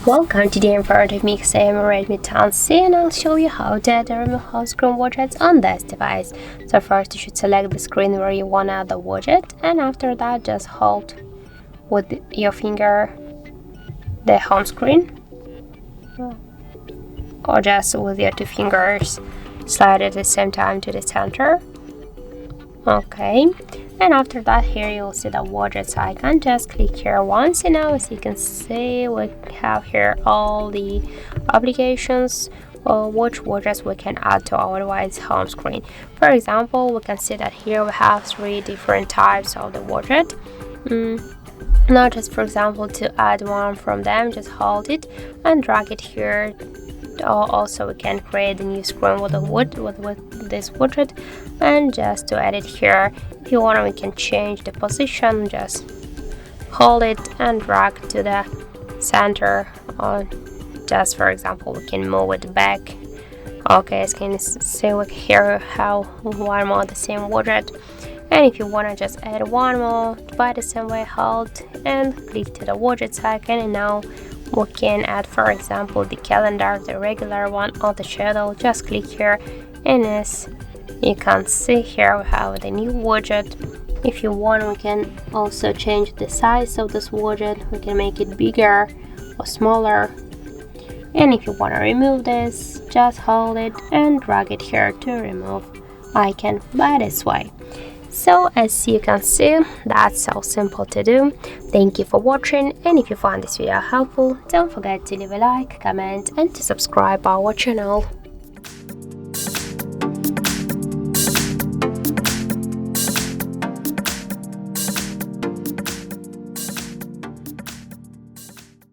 Welcome, today I'm part of XIAOMI Redmi 10C and I'll show you how to add and remove home screen widgets on this device. So first you should select the screen where you want to add the widget, and after that just hold with your finger the home screen, or just with your two fingers slide at the same time to the center. Okay, and after that here you'll see the widgets icon. Just click here once, and now as you can see we have here all the applications which widgets we can add to our device home screen. For example, we can see that here we have 3 different types of the widget. Now just for example, to add one from them, just hold it and drag it here. Also we can create a new screen with this widget, and just to add it here, if you want, we can change the position. Just hold it and drag to the center, or just for example we can move it back. Okay, as you can see, we here have one more the same widget, and if you want to just add one more by the same way, hold and click to the widgets icon, and now we can add, for example, the calendar, the regular one, or the schedule. Just click here, and as you can see here we have the new widget. If you want, we can also change the size of this widget. We can make it bigger or smaller, and if you want to remove this, just hold it and drag it here to remove icon by this way. So as you can see, that's so simple to do. Thank you for watching, and if you found this video helpful, don't forget to leave a like, comment and to subscribe our channel.